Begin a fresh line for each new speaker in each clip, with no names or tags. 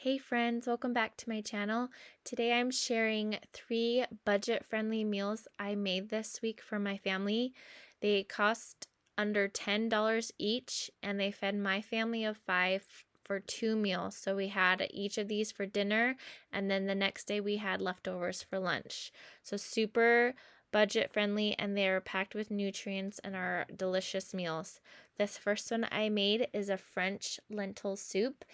Hey friends, welcome back to my channel. Today I'm sharing 3 budget-friendly meals I made this week for my family. They cost under $10 each and they fed my family of 5 for 2 meals. So we had each of these for dinner and then the next day we had leftovers for lunch. So super budget-friendly and they're packed with nutrients and are delicious meals. This first one I made is a French lentil soup.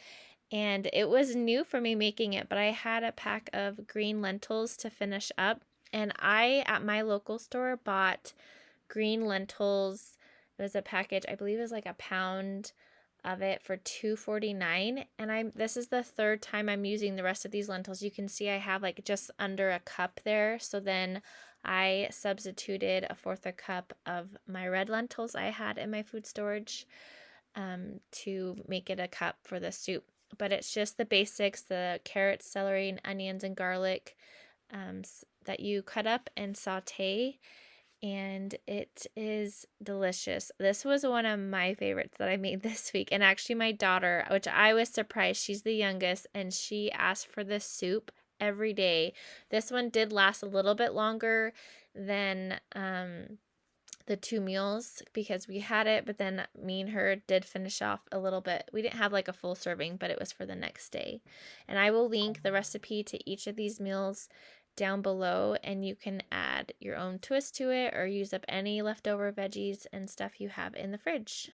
And it was new for me making it, but I had a pack of green lentils to finish up. And I, at my local store, bought green lentils. It was a package, I believe it was like a pound of it for $2.49. And this is the third time I'm using the rest of these lentils. You can see I have like just under a cup there. So then I substituted a fourth a cup of my red lentils I had in my food storage to make it a cup for the soup. But it's just the basics, the carrots, celery, and onions and garlic that you cut up and saute, and it is delicious. This was one of my favorites that I made this week, and actually my daughter, which I was surprised, she's the youngest, and she asked for this soup every day. This one did last a little bit longer than the 2 meals because we had it, but then me and her did finish off a little bit. We didn't have like a full serving, but it was for the next day. And I will link the recipe to each of these meals down below, and you can add your own twist to it or use up any leftover veggies and stuff you have in the fridge.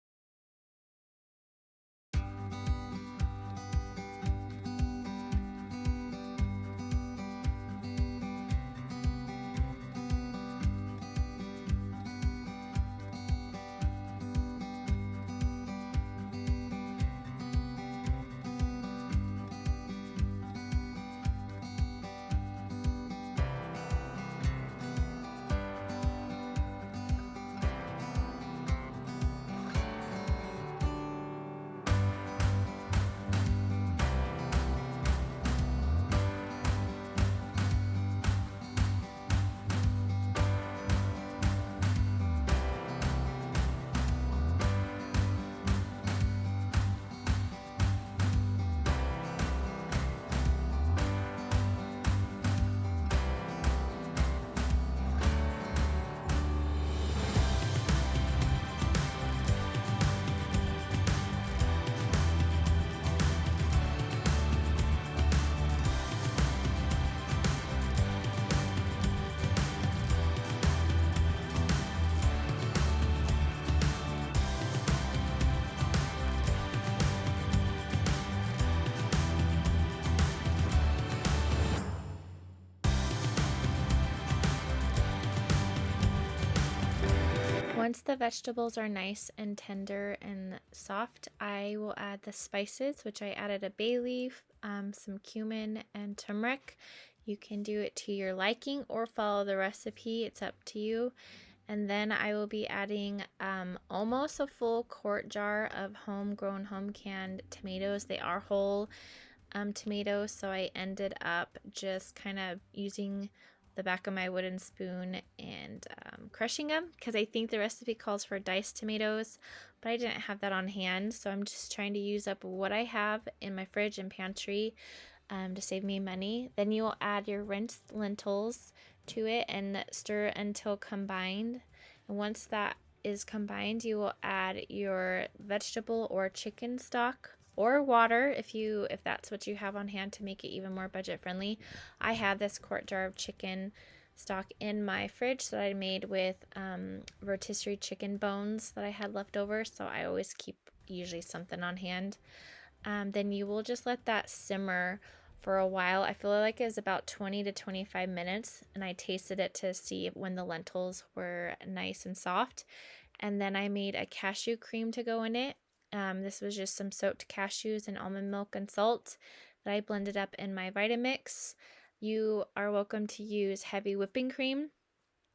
Once the vegetables are nice and tender and soft, I will add the spices, which I added a bay leaf, some cumin, and turmeric. You can do it to your liking or follow the recipe. It's up to you. And then I will be adding almost a full quart jar of homegrown, home-canned tomatoes. They are whole tomatoes, so I ended up just kind of using the back of my wooden spoon and crushing them because I think the recipe calls for diced tomatoes, but I didn't have that on hand, so I'm just trying to use up what I have in my fridge and pantry to save me money. Then you will add your rinsed lentils to it and stir until combined. And once that is combined, you will add your vegetable or chicken stock or water if that's what you have on hand to make it even more budget friendly. I have this quart jar of chicken stock in my fridge that I made with rotisserie chicken bones that I had left over, so I always keep usually something on hand. Then you will just let that simmer for a while. I feel like it was about 20 to 25 minutes, and I tasted it to see when the lentils were nice and soft. And then I made a cashew cream to go in it. This was just some soaked cashews and almond milk and salt that I blended up in my Vitamix. You are welcome to use heavy whipping cream.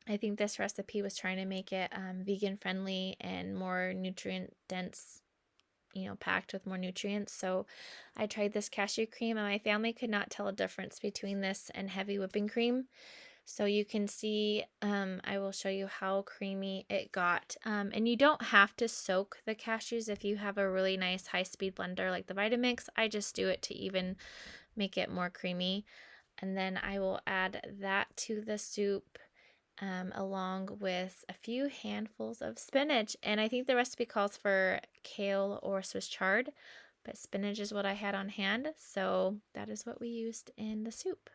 I think this recipe was trying to make it vegan friendly and more nutrient dense, packed with more nutrients. So I tried this cashew cream and my family could not tell a difference between this and heavy whipping cream. So you can see, I will show you how creamy it got. And you don't have to soak the cashews if you have a really nice high-speed blender like the Vitamix. I just do it to even make it more creamy. And then I will add that to the soup, along with a few handfuls of spinach. And I think the recipe calls for kale or Swiss chard, but spinach is what I had on hand. So that is what we used in the soup.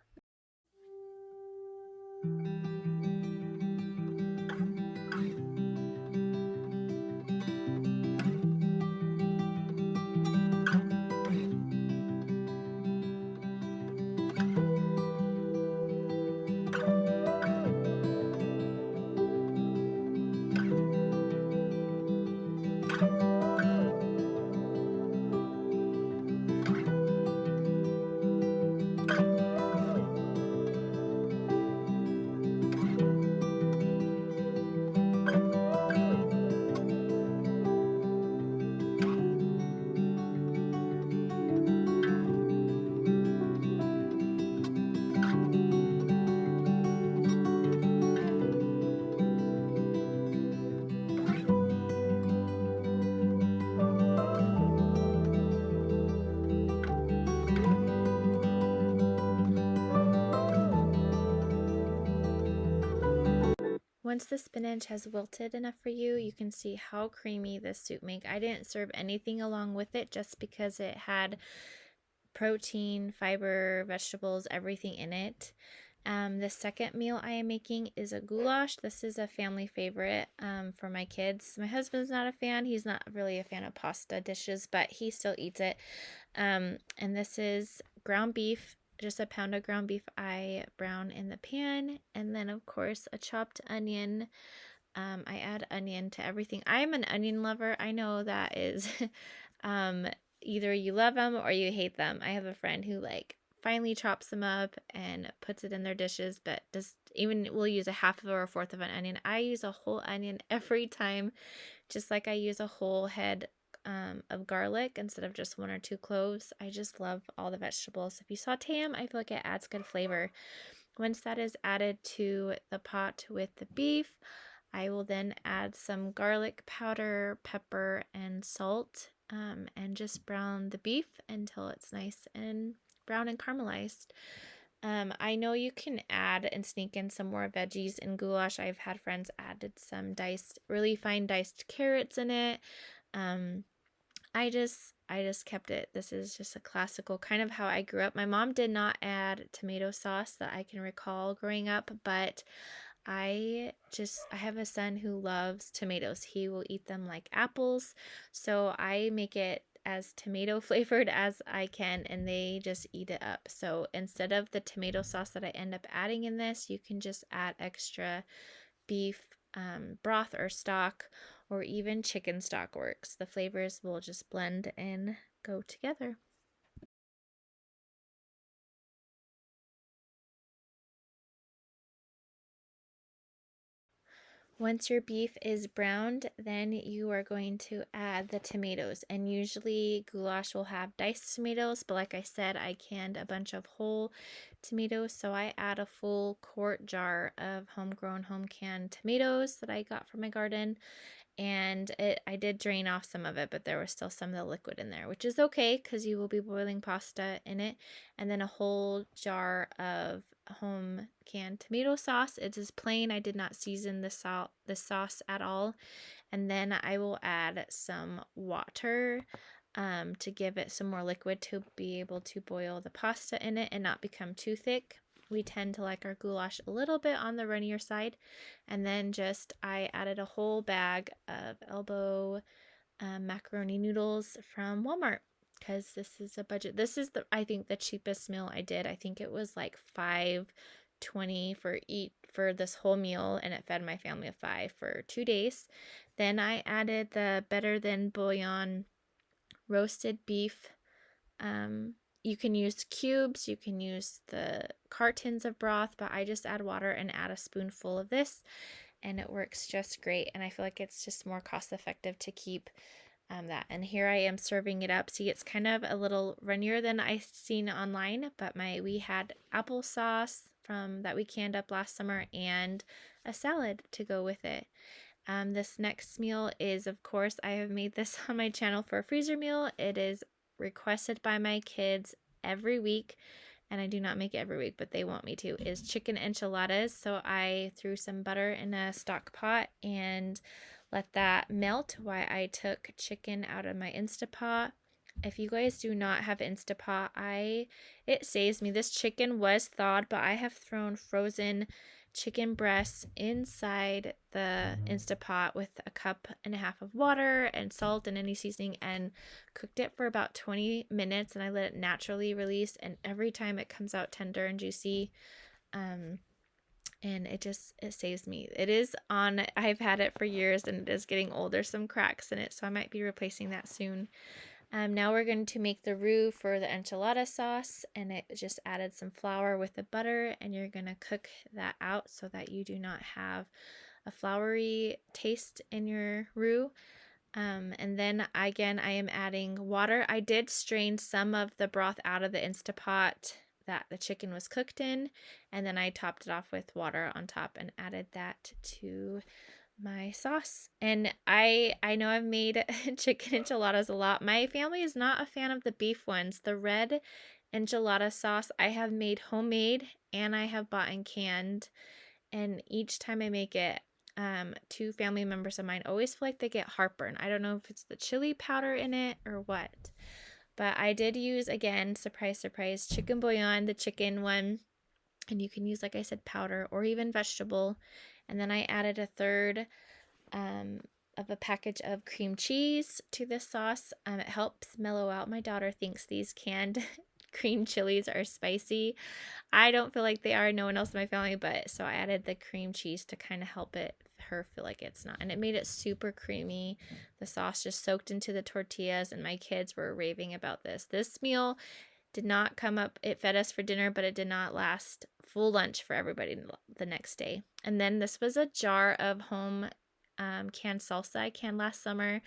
Once the spinach has wilted enough for you, you can see how creamy this soup makes. I didn't serve anything along with it just because it had protein, fiber, vegetables, everything in it. The second meal I am making is a goulash. This is a family favorite for my kids. My husband's not a fan. He's not really a fan of pasta dishes, but he still eats it. And this is ground beef, just a pound of ground beef I brown in the pan. And then, of course, a chopped onion. I add onion to everything. I'm an onion lover. I know that is either you love them or you hate them. I have a friend who finally chops them up and puts it in their dishes, but just even will use a half or a fourth of an onion. I use a whole onion every time, just like I use a whole head of garlic instead of just one or two cloves. I just love all the vegetables. If you saute them, I feel like it adds good flavor. Once that is added to the pot with the beef, I will then add some garlic powder, pepper, and salt, and just brown the beef until it's nice and brown and caramelized. I know you can add and sneak in some more veggies in goulash. I've had friends added some really fine diced carrots in it. I just kept it. This is just a classical kind of how I grew up. My mom did not add tomato sauce that I can recall growing up, but I have a son who loves tomatoes. He will eat them like apples. So I make it as tomato flavored as I can, and they just eat it up. So instead of the tomato sauce that I end up adding in this, you can just add extra beef broth or stock, or even chicken stock works. The flavors will just blend and go together. Once your beef is browned, then you are going to add the tomatoes. And usually goulash will have diced tomatoes, but like I said, I canned a bunch of whole tomatoes. So I add a full quart jar of homegrown, home canned tomatoes that I got from my garden. And I did drain off some of it, but there was still some of the liquid in there, which is okay because you will be boiling pasta in it. And then a whole jar of home canned tomato sauce. It is plain. I did not season the sauce at all. And then I will add some water to give it some more liquid to be able to boil the pasta in it and not become too thick. We tend to like our goulash a little bit on the runnier side. And then I added a whole bag of elbow macaroni noodles from Walmart because this is a budget. This is I think the cheapest meal I did. I think it was like $5.20 for this whole meal, and it fed my family of 5 for 2 days. Then I added the Better Than Bouillon roasted beef. You can use cubes, you can use the cartons of broth, but I just add water and add a spoonful of this, and it works just great. And I feel like it's just more cost effective to keep that. And here I am serving it up. See, it's kind of a little runnier than I've seen online, but we had applesauce, from that we canned up last summer and a salad to go with it. This next meal is, of course, I have made this on my channel for a freezer meal. It is requested by my kids every week, and I do not make it every week, but they want me to, is chicken enchiladas. So I threw some butter in a stock pot and let that melt while I took chicken out of my Instapot. If you guys do not have Instapot, it saves me. This chicken was thawed, but I have thrown frozen chicken breasts inside the Instapot with a cup and a half of water and salt and any seasoning and cooked it for about 20 minutes, and I let it naturally release, and every time it comes out tender and juicy. And it saves me. I've had it for years and it is getting old. There's some cracks in it, so I might be replacing that soon. Now we're going to make the roux for the enchilada sauce, and it just added some flour with the butter, and you're going to cook that out so that you do not have a floury taste in your roux. And then again, I am adding water. I did strain some of the broth out of the Instapot that the chicken was cooked in, and then I topped it off with water on top and added that to my sauce. And I know I've made chicken enchiladas a lot. My family is not a fan of the beef ones. The red enchilada sauce I have made homemade and I have bought and canned, and each time I make it, two family members of mine always feel like they get heartburn. I don't know if it's the chili powder in it or what, but I did use, again, surprise surprise, chicken bouillon, the chicken one, and you can use, like I said, powder or even vegetable. And then I added a third of a package of cream cheese to this sauce. It helps mellow out. My daughter thinks these canned green chilies are spicy. I don't feel like they are. No one else in my family, but so I added the cream cheese to kind of help her feel like it's not. And it made it super creamy. The sauce just soaked into the tortillas, and my kids were raving about this. This meal did not come up. It fed us for dinner, but it did not last full lunch for everybody the next day. And then this was a jar of home canned salsa I canned last summer,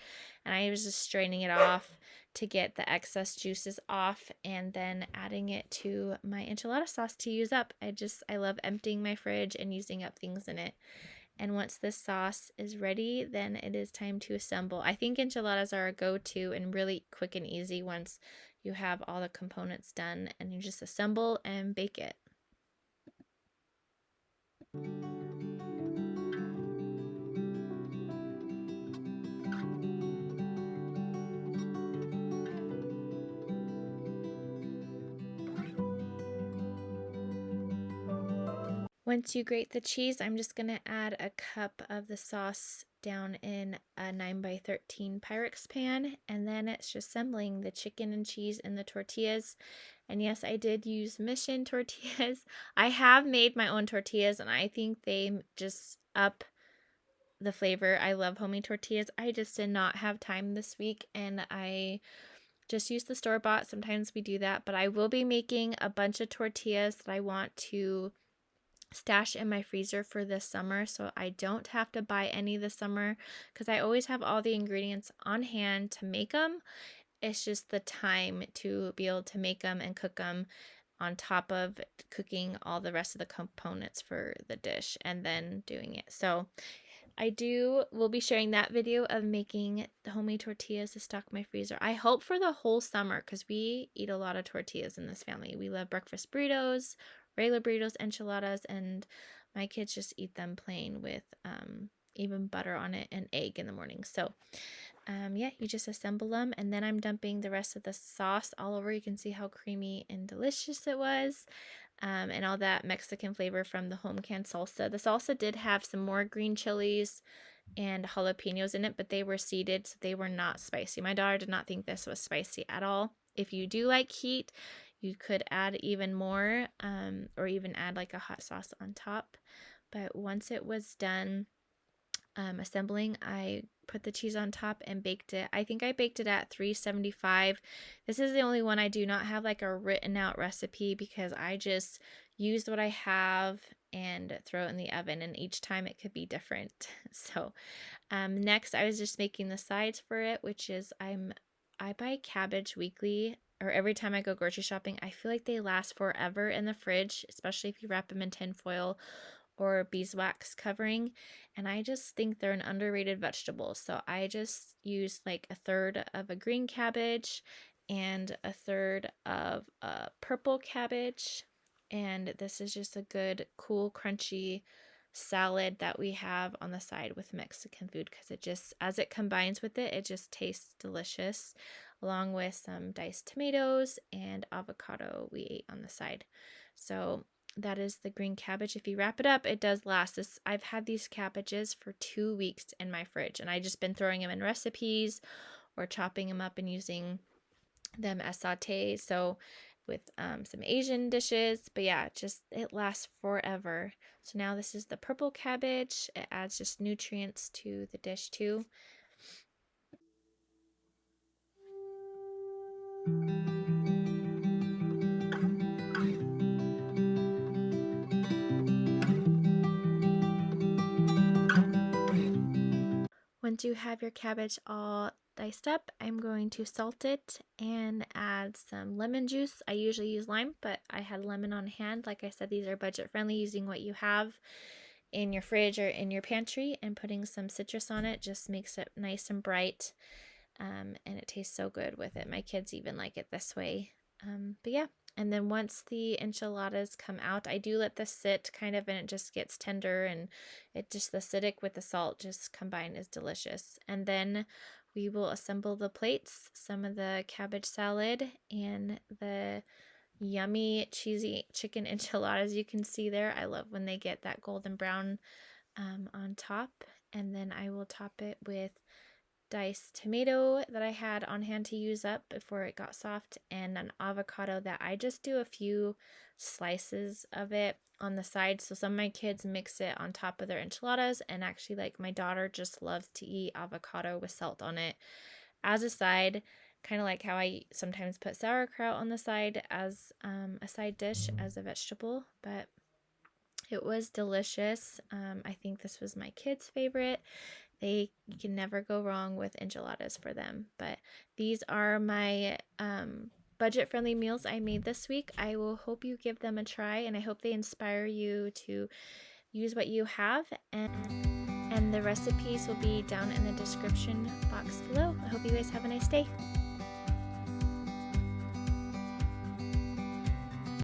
and I was just straining it off to get the excess juices off and then adding it to my enchilada sauce to use up. I love emptying my fridge and using up things in it. And once this sauce is ready, then it is time to assemble. I think enchiladas are a go-to and really quick and easy once you have all the components done, and you just assemble and bake it. Once you grate the cheese, I'm just going to add a cup of the sauce down in a 9x13 Pyrex pan, and then it's just assembling the chicken and cheese in the tortillas. And yes, I did use Mission tortillas. I have made my own tortillas, and I think they just up the flavor. I love homemade tortillas. I just did not have time this week, and I just used the store-bought. Sometimes we do that, but I will be making a bunch of tortillas that I want to stash in my freezer for this summer, so I don't have to buy any this summer because I always have all the ingredients on hand to make them. It's just the time to be able to make them and cook them on top of cooking all the rest of the components for the dish and then doing it. So will be sharing that video of making the homemade tortillas to stock my freezer. I hope for the whole summer because we eat a lot of tortillas in this family. We love breakfast burritos, regular burritos, enchiladas, and my kids just eat them plain with even butter on it and egg in the morning. So yeah, you just assemble them, and then I'm dumping the rest of the sauce all over. You can see how creamy and delicious it was. And all that Mexican flavor from the home canned salsa. The salsa did have some more green chilies and jalapenos in it, but they were seeded, so they were not spicy. My daughter did not think this was spicy at all. If you do like heat, you could add even more, or even add like a hot sauce on top. But once it was done assembling, I put the cheese on top and baked it. I think I baked it at 375. This is the only one I do not have like a written out recipe because I just used what I have and throw it in the oven, and each time it could be different. So next I was just making the sides for it, which is I buy cabbage weekly or every time I go grocery shopping, I feel like they last forever in the fridge, especially if you wrap them in tin foil or beeswax covering. And I just think they're an underrated vegetable. So I just use like a third of a green cabbage and a third of a purple cabbage. And this is just a good, cool, crunchy salad that we have on the side with Mexican food, because it just, as it combines with it, it just tastes delicious, along with some diced tomatoes and avocado we ate on the side. So that is the green cabbage. If you wrap it up, it does last. I've had these cabbages for 2 weeks in my fridge, and I just been throwing them in recipes or chopping them up and using them as sauté. So with some Asian dishes, but yeah, just it lasts forever. So now this is the purple cabbage. It adds just nutrients to the dish too. Once you have your cabbage all diced up, I'm going to salt it and add some lemon juice. I usually use lime, but I had lemon on hand. Like I said, these are budget friendly, using what you have in your fridge or in your pantry, and putting some citrus on it just makes it nice and bright. And it tastes so good with it. My kids even like it this way. But yeah, and then once the enchiladas come out, I do let this sit kind of, and it just gets tender, and it just, the acidic with the salt just combined is delicious. And then we will assemble the plates, some of the cabbage salad and the yummy cheesy chicken enchiladas you can see there. I love when they get that golden brown on top. And then I will top it with diced tomato that I had on hand to use up before it got soft, and an avocado that I just do a few slices of it on the side. So some of my kids mix it on top of their enchiladas, and actually, like, my daughter just loves to eat avocado with salt on it as a side, kind of like how I sometimes put sauerkraut on the side as a side dish as a vegetable. But it was delicious. I think this was my kids' favorite. You can never go wrong with enchiladas for them. But these are my budget friendly meals I made this week. I will hope you give them a try, and I hope they inspire you to use what you have. And the recipes will be down in the description box below. I hope you guys have a nice day.